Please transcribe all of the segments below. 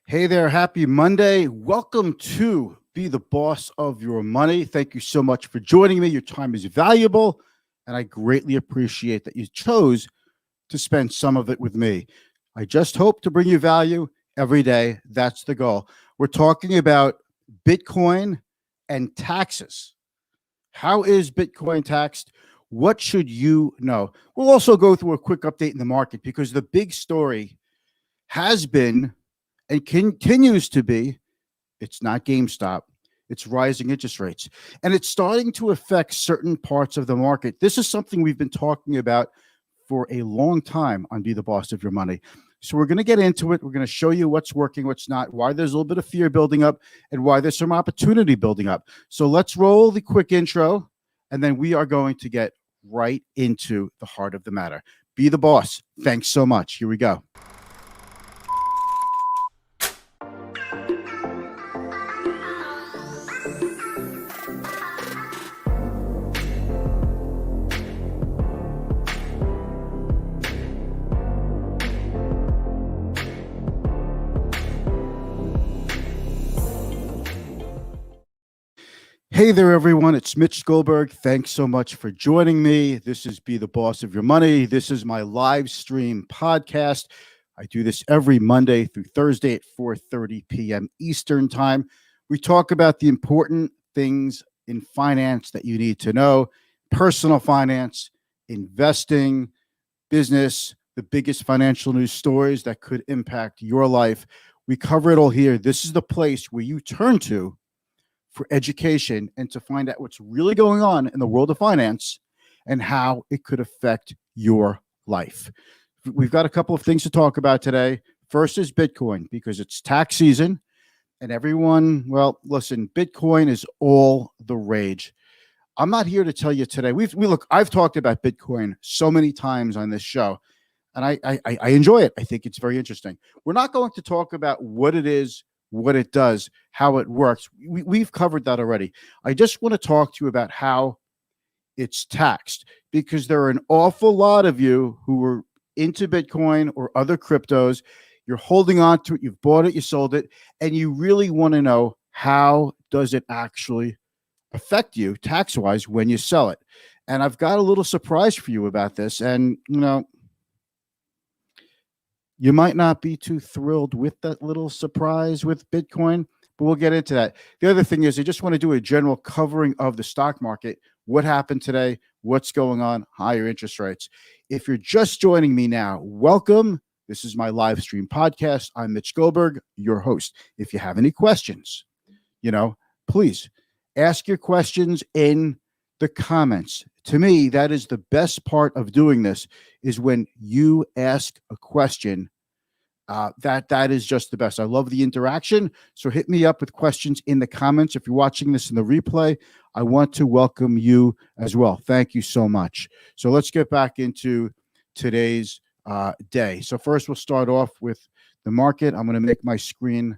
Hey there, happy Monday. Welcome to Be the Boss of Your Money. Thank you so much for joining me. Your time is valuable, and I greatly appreciate that you chose to spend some of it with me. I just hope to bring you value every day. That's the goal. We're talking about Bitcoin and taxes. How is Bitcoin taxed? What should you know? We'll also go through a quick update in the market because the big story has been and continues to be, it's not GameStop, it's rising interest rates. And it's starting to affect certain parts of the market. This is something we've been talking about for a long time on Be the Boss of Your Money. So we're going to get into it. We're going to show you what's working, what's not, why there's a little bit of fear building up, and why there's some opportunity building up. So let's roll the quick intro, and then we are going to get right into the heart of the matter. Be the boss. Thanks so much. Here we go. Hey there, everyone. It's Mitch Goldberg. Thanks so much for joining me. This is Be the Boss of Your Money. This is my live stream podcast. I do this every Monday through Thursday at 4:30 p.m. Eastern Time. We talk about the important things in finance that you need to know: personal finance, investing, business, the biggest financial news stories that could impact your life. We cover it all here. This is the place where you turn to for education and to find out what's really going on in the world of finance and how it could affect your life. We've got a couple of things to talk about today. First is Bitcoin, because it's tax season and everyone, well, listen, Bitcoin is all the rage. I'm not here to tell you today. I've talked about Bitcoin so many times on this show, and I enjoy it. I think it's very interesting. We're not going to talk about what it is, what it does, how it works. We've covered that already. I just want to talk to you about how it's taxed, because there are an awful lot of you who are into Bitcoin or other cryptos. You're holding on to it. You've bought it, you sold it, and you really want to know, how does it actually affect you tax-wise when you sell it? And I've got a little surprise for you about this. And, you might not be too thrilled with that little surprise with Bitcoin, but we'll get into that. The other thing is, I just want to do a general covering of the stock market. What happened today? What's going on? Higher interest rates. If you're just joining me now, welcome. This is my live stream podcast. I'm Mitch Goldberg, your host. If you have any questions, please ask your questions in the comments. To me, that is the best part of doing this, is when you ask a question. That is just the best. I love the interaction. So hit me up with questions in the comments. If you're watching this in the replay, I want to welcome you as well. Thank you so much. So let's get back into today's day. So first, we'll start off with the market. I'm going to make my screen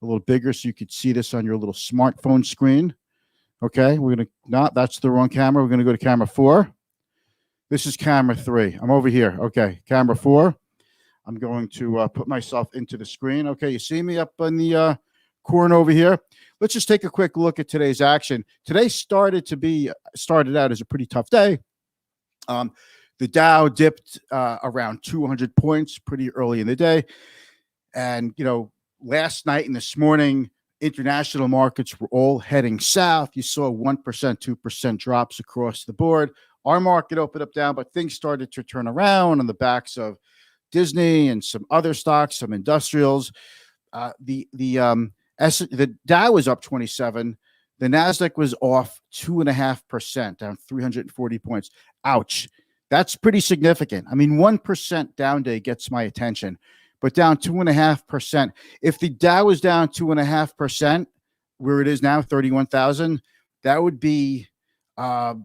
a little bigger so you could see this on your little smartphone screen. Okay, that's the wrong camera. We're going to go to camera 4. This is camera 3. I'm over here. Okay, camera 4. I'm going to put myself into the screen. Okay, you see me up in the corner over here. Let's just take a quick look at today's action. Today started out as a pretty tough day. The Dow dipped around 200 points pretty early in the day. And, last night and this morning, international markets were all heading south. You saw 1%, 2% drops across the board. Our market opened up down, but things started to turn around on the backs of Disney and some other stocks, some industrials. The Dow was up 27. The Nasdaq was off 2.5%, down 340 points. Ouch. That's pretty significant. I mean, 1% down day gets my attention, but down 2.5%. If the Dow was down 2.5%, where it is now, 31,000, that would be, close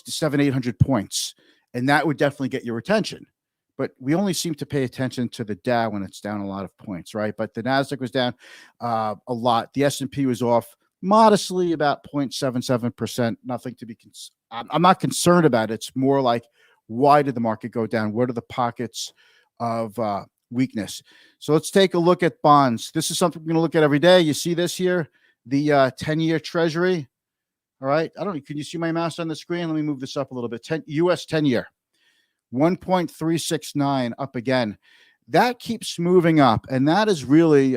to 700-800 points, and that would definitely get your attention. But we only seem to pay attention to the Dow when it's down a lot of points, right? But the Nasdaq was down a lot. The S&P was off modestly, about 0.77%. Nothing to be I'm not concerned about it. It's more like, why did the market go down? What are the pockets of weakness? So let's take a look at bonds. This is something we're going to look at every day. You see this here, the 10-year Treasury. All right. I don't know. Can you see my mouse on the screen? Let me move this up a little bit. US 10-year, 1.369 up again. That keeps moving up, and that is really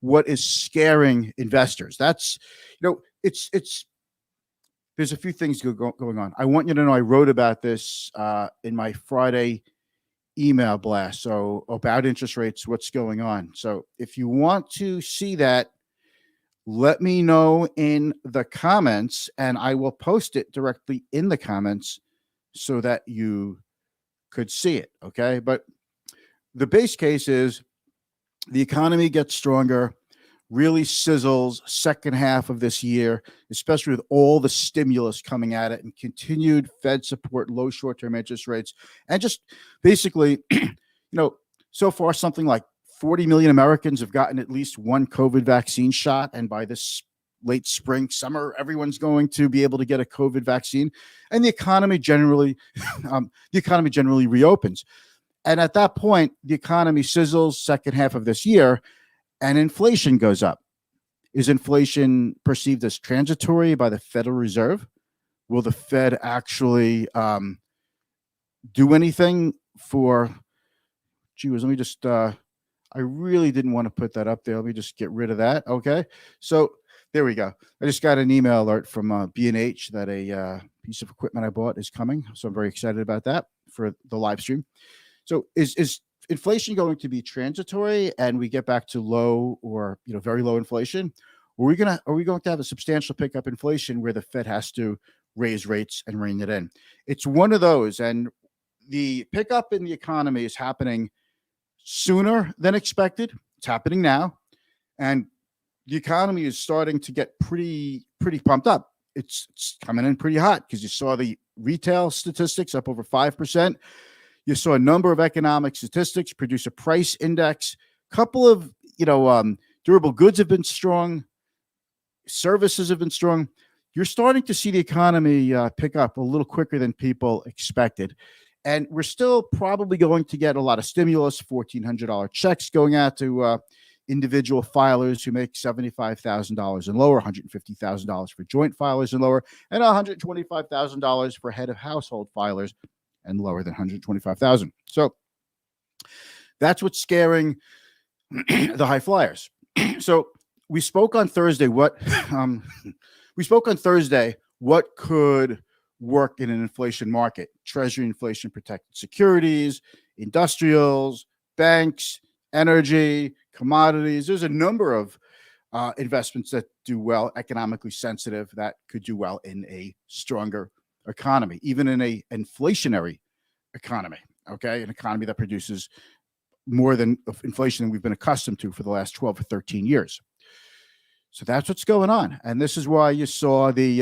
what is scaring investors. That's, it's there's a few things going on. I want you to know I wrote about this in my Friday email blast. So about interest rates, what's going on. So if you want to see that, let me know in the comments, and I will post it directly in the comments so that you could see it. Okay. But the base case is the economy gets stronger, really sizzles second half of this year, especially with all the stimulus coming at it and continued Fed support, low short-term interest rates. And just basically, so far something like 40 million Americans have gotten at least one COVID vaccine shot. And by this late spring, summer, everyone's going to be able to get a COVID vaccine. And the economy generally, reopens. And at that point, the economy sizzles second half of this year and inflation goes up. Is inflation perceived as transitory by the Federal Reserve? Will the Fed actually do anything for, let me just, I really didn't want to put that up there. Let me just get rid of that. Okay. So there we go. I just got an email alert from B&H that a piece of equipment I bought is coming. So I'm very excited about that for the live stream. So is inflation going to be transitory and we get back to low or very low inflation? Or are we going to have a substantial pickup inflation where the Fed has to raise rates and rein it in? It's one of those, and the pickup in the economy is happening sooner than expected. It's happening now, and the economy is starting to get pretty pumped up. It's coming in pretty hot because you saw the retail statistics up over 5%. You saw a number of economic statistics, producer price index, couple of, durable goods have been strong. Services have been strong. You're starting to see the economy pick up a little quicker than people expected. And we're still probably going to get a lot of stimulus, $1,400 checks going out to individual filers who make $75,000 and lower, $150,000 for joint filers and lower, and $125,000 for head of household filers and lower than $125,000. So that's what's scaring the high flyers. So we spoke on Thursday. What could work in an inflation market? Treasury inflation protected securities, industrials, banks, energy, commodities. There's a number of investments that do well, economically sensitive, that could do well in a stronger economy, even in a inflationary economy. Okay, an economy that produces more than inflation than we've been accustomed to for the last 12 or 13 years. So that's what's going on, and this is why you saw the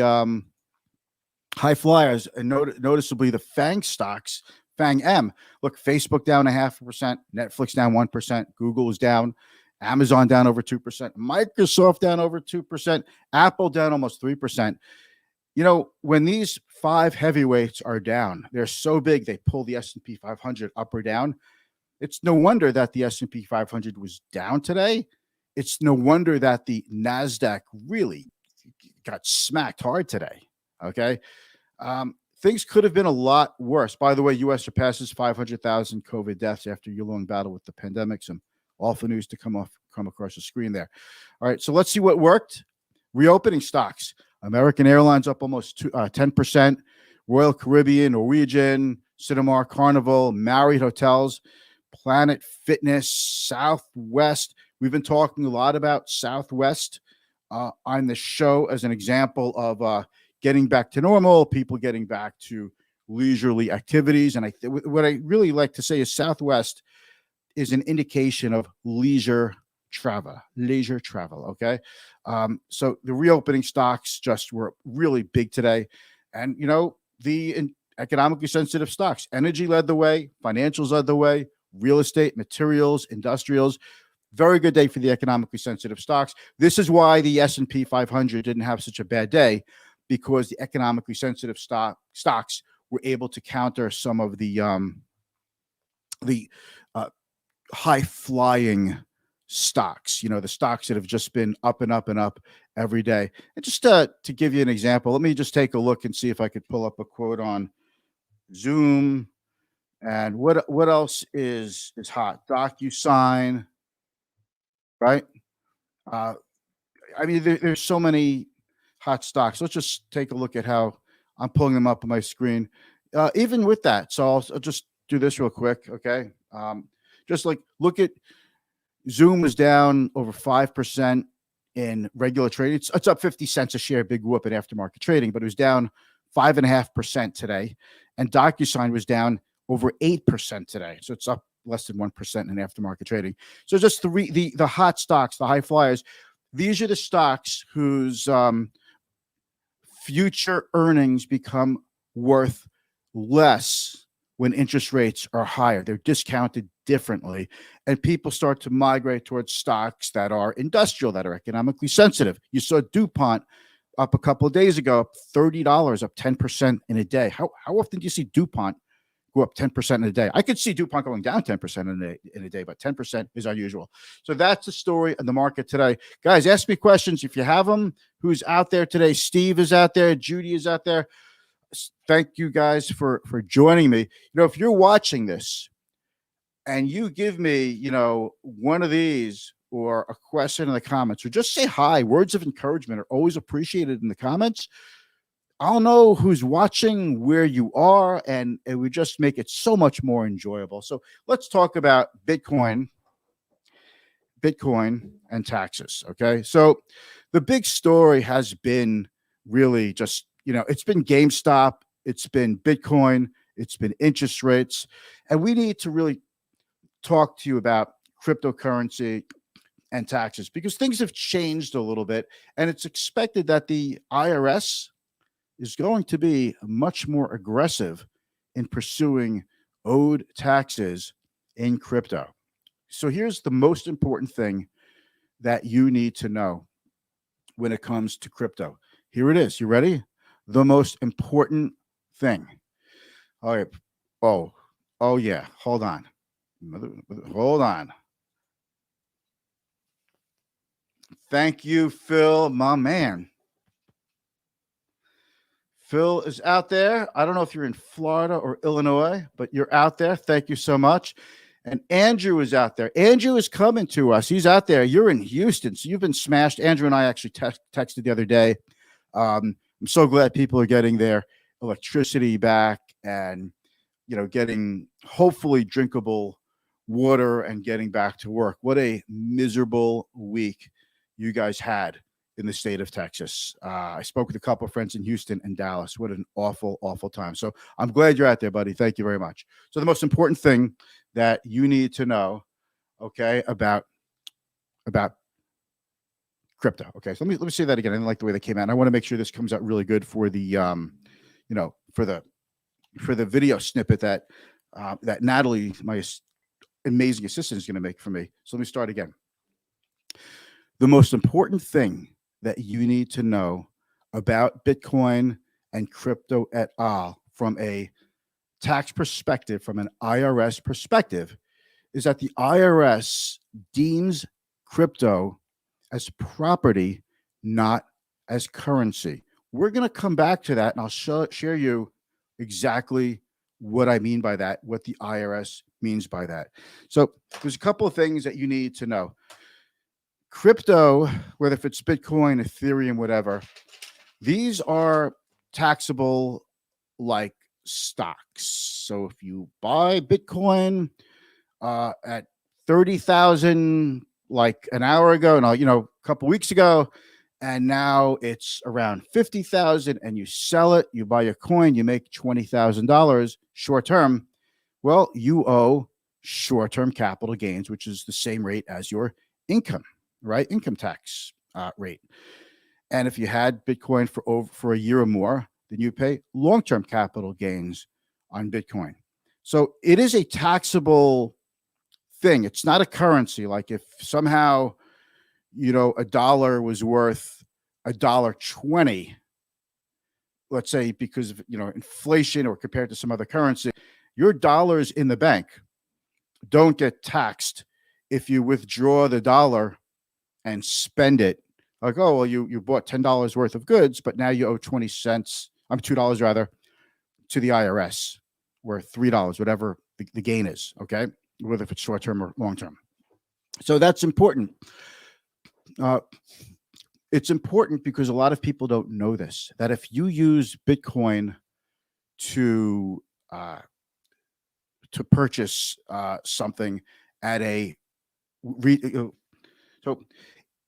high flyers, and noticeably the FANG stocks, FANG M. Look, Facebook down 0.5%, Netflix down 1%, Google is down, Amazon down over 2%, Microsoft down over 2%, Apple down almost 3%. When these five heavyweights are down, they're so big they pull the S&P 500 up or down. It's no wonder that the S&P 500 was down today. It's no wonder that the NASDAQ really got smacked hard today. Okay. Things could have been a lot worse. By the way, U.S. surpasses 500,000 COVID deaths after a year-long battle with the pandemic. Some awful news to come across the screen there. All right. So let's see what worked. Reopening stocks. American Airlines up almost 10%. Royal Caribbean, Norwegian, Cinemark, Carnival, Marriott Hotels, Planet Fitness, Southwest. We've been talking a lot about Southwest on the show as an example of getting back to normal, people getting back to leisurely activities. And what I really like to say is Southwest is an indication of leisure travel. Okay. So the reopening stocks just were really big today. And, the economically sensitive stocks, energy led the way, financials led the way, real estate, materials, industrials. Very good day for the economically sensitive stocks. This is why the S&P 500 didn't have such a bad day, because the economically sensitive stocks were able to counter some of the high flying stocks, the stocks that have just been up and up and up every day. And just to give you an example, let me just take a look and see if I could pull up a quote on Zoom. And what else is hot? DocuSign, right? Uh, I mean, there's so many hot stocks. Let's just take a look at how I'm pulling them up on my screen. Even with that, so I'll just do this real quick, okay? Just like look at Zoom was down over 5% in regular trading. It's up 50 cents a share, big whoop in aftermarket trading, but it was down 5.5% today. And DocuSign was down over 8% today. So it's up less than 1% in aftermarket trading. So just the hot stocks, the high flyers, these are the stocks whose future earnings become worth less when interest rates are higher. They're discounted differently, and people start to migrate towards stocks that are industrial, that are economically sensitive. You saw DuPont up a couple of days ago, up $30, up 10% in a day. How often do you see DuPont go up 10% in a day? I could see DuPont going down 10% in a day, but 10% is unusual. So that's the story in the market today. Guys, ask me questions if you have them. Who's out there today? Steve is out there. Judy is out there. Thank you guys for joining me. If you're watching this and you give me, one of these or a question in the comments, or just say hi, words of encouragement are always appreciated in the comments. I'll know who's watching, where you are, and it would just make it so much more enjoyable. So let's talk about Bitcoin and taxes. Okay. So the big story has been really just, it's been GameStop, it's been Bitcoin, it's been interest rates. And we need to really talk to you about cryptocurrency and taxes because things have changed a little bit. And it's expected that the IRS is going to be much more aggressive in pursuing owed taxes in crypto. So here's the most important thing that you need to know when it comes to crypto. Here it is. You ready? The most important thing. All right. Oh yeah. Hold on. Thank you, Phil, my man. Phil is out there. I don't know if you're in Florida or Illinois, but you're out there. Thank you so much. And Andrew is out there. Andrew is coming to us. He's out there. You're in Houston, so you've been smashed. Andrew and I actually texted the other day. I'm so glad people are getting their electricity back and, getting hopefully drinkable water and getting back to work. What a miserable week you guys had in the state of Texas. I spoke with a couple of friends in Houston and Dallas. What an awful, awful time. So I'm glad you're out there, buddy. Thank you very much. So the most important thing that you need to know, okay, about crypto. Okay, so let me say that again. I didn't like the way that came out. And I want to make sure this comes out really good for the for the video snippet that that Natalie, my amazing assistant, is going to make for me. So let me start again. The most important thing that you need to know about Bitcoin and crypto et al. From a tax perspective, from an IRS perspective, is that the IRS deems crypto as property, not as currency. We're going to come back to that, and I'll share you exactly what I mean by that, what the IRS means by that. So there's a couple of things that you need to know. Crypto, whether if it's Bitcoin, Ethereum, whatever, these are taxable like stocks. So if you buy Bitcoin at 30,000 like an hour ago, and a couple weeks ago, and now it's around 50,000, and you sell it, you buy a coin, you make $20,000 short term. Well, you owe short term capital gains, which is the same rate as your income, right? Income tax rate. And if you had Bitcoin for a year or more, then you pay long-term capital gains on Bitcoin. So it is a taxable thing. It's not a currency. Like if somehow, a dollar was worth $1.20, let's say because of, inflation or compared to some other currency, your dollar's in the bank. don't get taxed if you withdraw the dollar and spend it. Like, oh, well, you bought $10 worth of goods, but now you owe 20 cents, I'm $2 rather, to the IRS, or $3, whatever the gain is, okay? Whether if it's short term or long term. So that's important. It's important because a lot of people don't know this, that if you use Bitcoin to purchase something at a so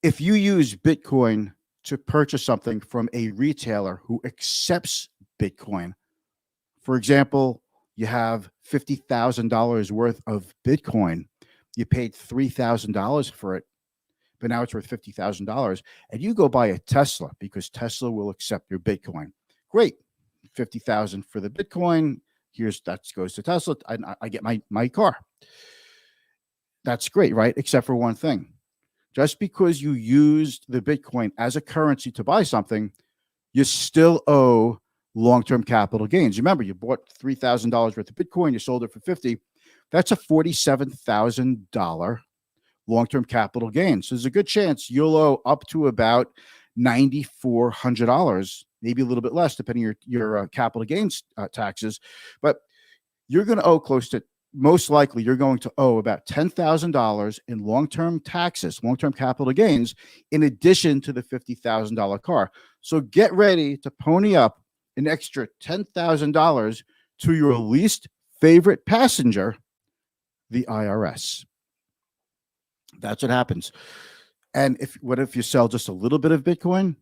if you use Bitcoin to purchase something from a retailer who accepts Bitcoin, for example, you have $50,000 worth of Bitcoin, you paid $3,000 for it, but now it's worth $50,000, and you go buy a Tesla because Tesla will accept your Bitcoin. Great, 50,000 for the Bitcoin. That goes to Tesla. I get my car. That's great, right? Except for one thing. Just because you used the Bitcoin as a currency to buy something, you still owe long-term capital gains. Remember, you bought $3,000 worth of Bitcoin, you sold it for 50. That's a $47,000 long-term capital gain. So there's a good chance you'll owe up to about $9,400, maybe a little bit less, depending on your capital gains taxes. But you're going to owe close to, most likely, you're going to owe about $10,000 in long-term taxes, long-term capital gains, in addition to the $50,000 car. So get ready to pony up an extra $10,000 to your least favorite passenger, the IRS. That's what happens. And what if you sell just a little bit of Bitcoin?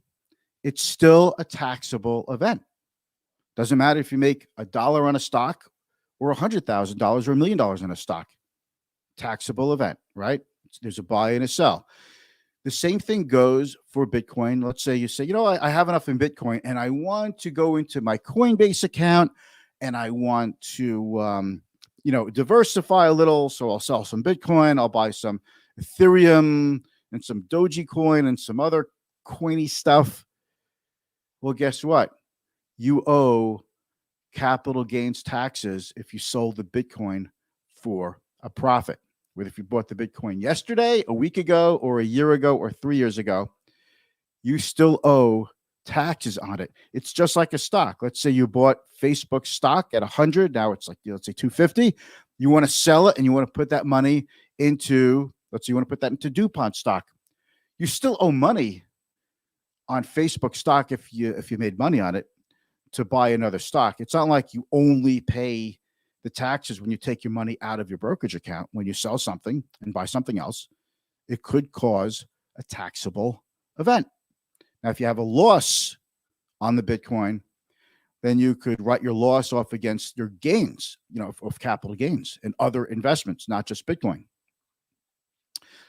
It's still a taxable event. Doesn't matter if you make $1 on a stock or $100,000 or $1 million in a stock. Taxable event, right? There's a buy and a sell. The same thing goes for Bitcoin. Let's say you say, I have enough in Bitcoin and I want to go into my Coinbase account and I want to, diversify a little. So I'll sell some Bitcoin. I'll buy some Ethereum and some Dogecoin and some other coiny stuff. Well, guess what? You owe capital gains taxes if you sold the Bitcoin for a profit. Whether if you bought the Bitcoin yesterday, a week ago, or a year ago, or 3 years ago, you still owe taxes on it. It's just like a stock. Let's say you bought Facebook stock at 100. Now it's like, let's say 250. You want to sell it and you want to put that money into, let's say you want to put that into DuPont stock. You still owe money on Facebook stock if you made money on it to buy another stock. It's not like you only pay the taxes when you take your money out of your brokerage account. When you sell something and buy something else, it could cause a taxable event. Now, if you have a loss on the Bitcoin, then you could write your loss off against your gains, of capital gains and other investments, not just Bitcoin.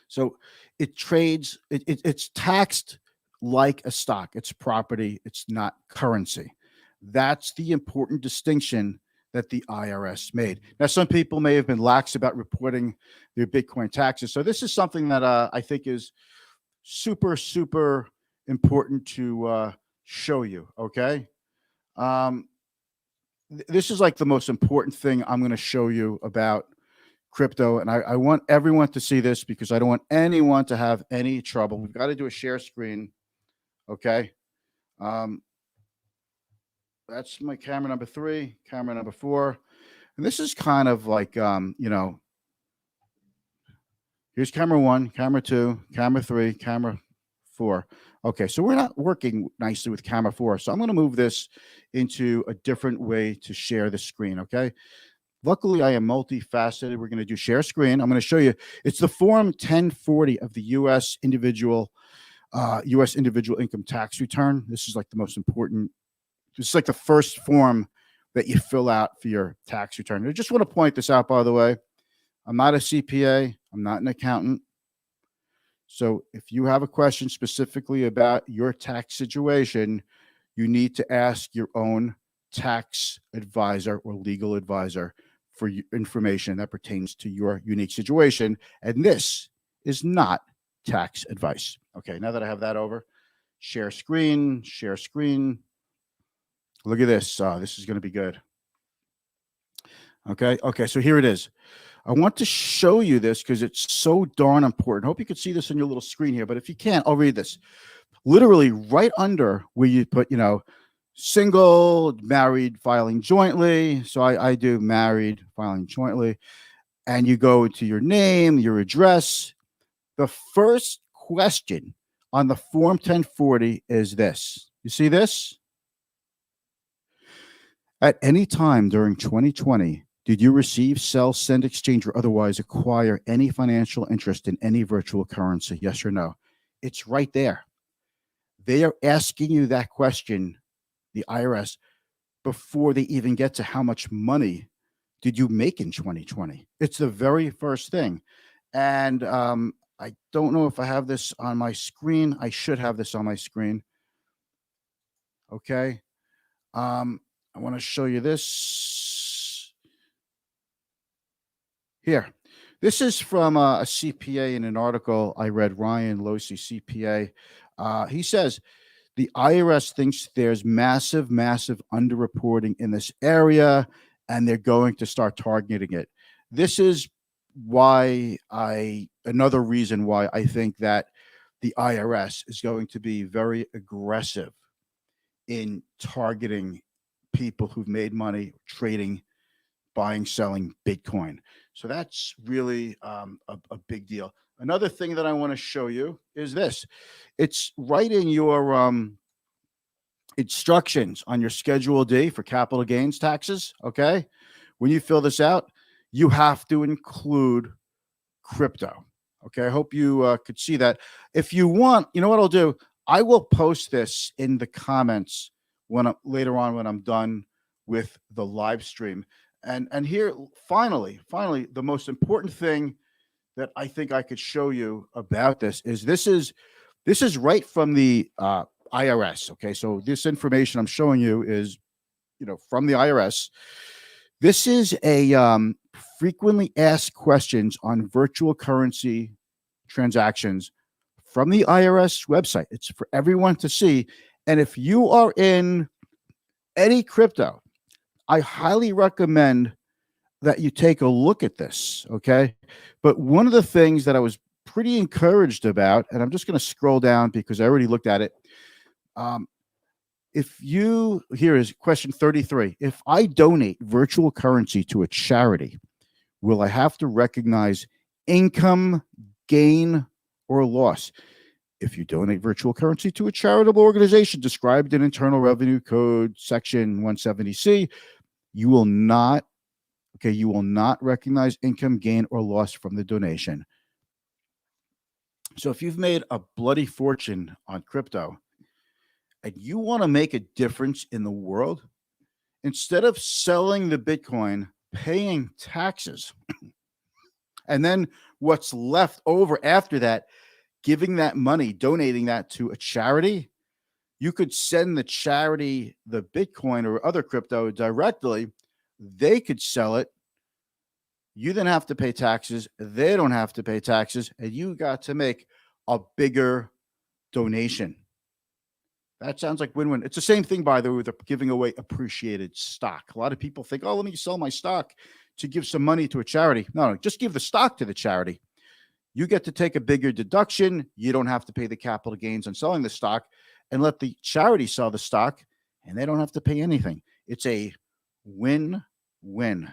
So it trades, it's taxed like a stock. It's property. It's not currency. That's the important distinction that the IRS made. Now, some people may have been lax about reporting their Bitcoin taxes. So this is something that I think is super, super important to show you, okay? This is like the most important thing I'm going to show you about crypto, and I want everyone to see this because I don't want anyone to have any trouble. We've got to do a share screen, okay? That's my camera number 3, camera number 4. And this is kind of like, here's camera 1, camera 2, camera 3, camera 4. Okay, so we're not working nicely with camera 4. So I'm going to move this into a different way to share the screen, okay? Luckily, I am multifaceted. We're going to do share screen. I'm going to show you. It's the Form 1040 of the U.S. individual income tax return. This is like the most important. This is like the first form that you fill out for your tax return. I just want to point this out, by the way. I'm not a CPA. I'm not an accountant. So if you have a question specifically about your tax situation, you need to ask your own tax advisor or legal advisor for information that pertains to your unique situation. And this is not tax advice. Okay, now that I have that over, share screen. Look at this. This is going to be good. Okay, so here it is. I want to show you this because it's so darn important. Hope you can see this on your little screen here, but if you can't, I'll read this. Literally right under where you put, single, married, filing jointly. So I do married, filing jointly. And you go into your name, your address. The first question on the Form 1040 is this. You see this? At any time during 2020, did you receive, sell, send, exchange, or otherwise acquire any financial interest in any virtual currency? Yes or no? It's right there. They are asking you that question, the IRS, before they even get to how much money did you make in 2020. It's the very first thing. And I don't know if I have this on my screen. I should have this on my screen. Okay. I want to show you this here. This is from a CPA in an article I read, Ryan Losi, CPA. He says the IRS thinks there's massive, massive underreporting in this area, and they're going to start targeting it. This is another reason why I think that the IRS is going to be very aggressive in targeting people who've made money trading, buying, selling Bitcoin. So that's really a big deal. Another thing that I want to show you is this. It's right in your instructions on your Schedule D for capital gains taxes, okay? When you fill this out, you have to include crypto, okay? I hope you could see that. If you want, you know what I'll do? I will post this in the comments later on when I'm done with the live stream. And here, finally, the most important thing that I think I could show you about this is right from the IRS. Okay, so this information I'm showing you is, from the IRS. This is a frequently asked questions on virtual currency transactions from the IRS website. It's for everyone to see. And if you are in any crypto, I highly recommend that you take a look at this, okay? But one of the things that I was pretty encouraged about, and I'm just going to scroll down because I already looked at it. Here is question 33. If I donate virtual currency to a charity, will I have to recognize income, gain, or loss? If you donate virtual currency to a charitable organization described in Internal Revenue Code Section 170C, you will not recognize income, gain, or loss from the donation. So if you've made a bloody fortune on crypto and you want to make a difference in the world, instead of selling the Bitcoin, paying taxes, and then what's left over after that, giving that money, donating that to a charity, you could send the charity the Bitcoin or other crypto directly. They could sell it. You then have to pay taxes. They don't have to pay taxes. And you got to make a bigger donation. That sounds like win-win. It's the same thing, by the way, with giving away appreciated stock. A lot of people think, let me sell my stock to give some money to a charity. No, just give the stock to the charity. You get to take a bigger deduction. You don't have to pay the capital gains on selling the stock, and let the charity sell the stock, and they don't have to pay anything. It's a win-win.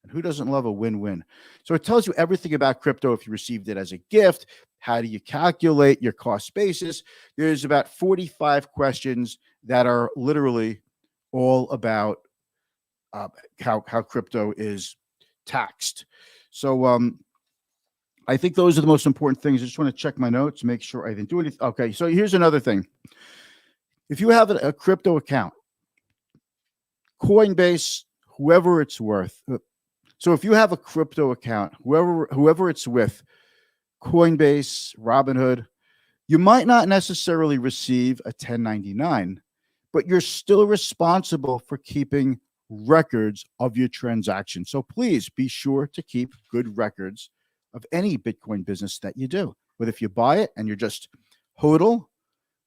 And who doesn't love a win-win? So it tells you everything about crypto if you received it as a gift. How do you calculate your cost basis? There's about 45 questions that are literally all about how crypto is taxed. So I think those are the most important things. I just want to check my notes, make sure I didn't do anything. Okay, so here's another thing. If you have a crypto account, Coinbase, whoever it's with. So if you have a crypto account, whoever it's with, Coinbase, Robinhood, you might not necessarily receive a 1099, but you're still responsible for keeping records of your transactions. So please be sure to keep good records of any Bitcoin business that you do. But if you buy it and you're just hodl,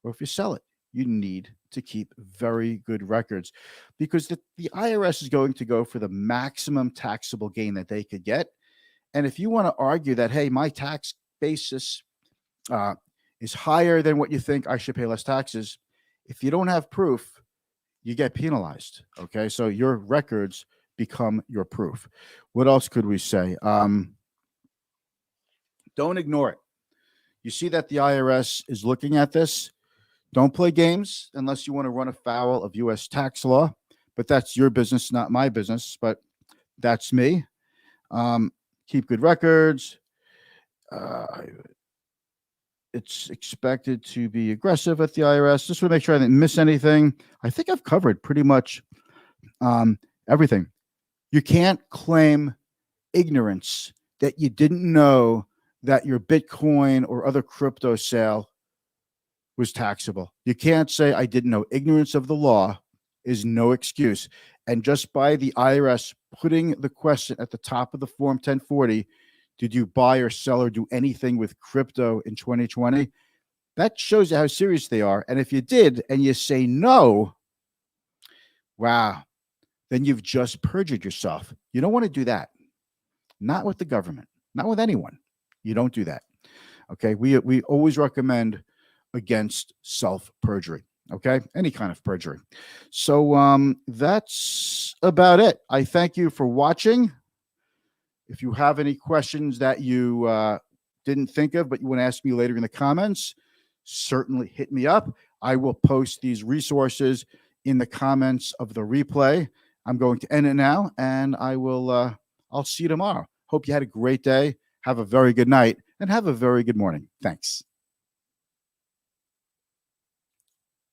or if you sell it, you need to keep very good records, because the IRS is going to go for the maximum taxable gain that they could get. And if you want to argue that, hey, my tax basis is higher than what you think, I should pay less taxes. If you don't have proof, you get penalized. Okay. So your records become your proof. What else could we say? Don't ignore it. You see that the IRS is looking at this. Don't play games unless you want to run afoul of U.S. tax law. But that's your business, not my business. But that's me. Keep good records. It's expected to be aggressive at the IRS. Just want to make sure I didn't miss anything. I think I've covered pretty much everything. You can't claim ignorance that you didn't know that your Bitcoin or other crypto sale was taxable. You can't say I didn't know. Ignorance of the law is no excuse. And just by the IRS putting the question at the top of the Form 1040, did you buy or sell or do anything with crypto in 2020? That shows you how serious they are. And if you did and you say no, wow, then you've just perjured yourself. You don't want to do that. Not with the government, not with anyone. You don't do that. Okay. We always recommend against self-perjury. Okay. Any kind of perjury. So that's about it. I thank you for watching. If you have any questions that you didn't think of, but you want to ask me later in the comments, certainly hit me up. I will post these resources in the comments of the replay. I'm going to end it now, and I'll see you tomorrow. Hope you had a great day. Have a very good night, and have a very good morning. Thanks.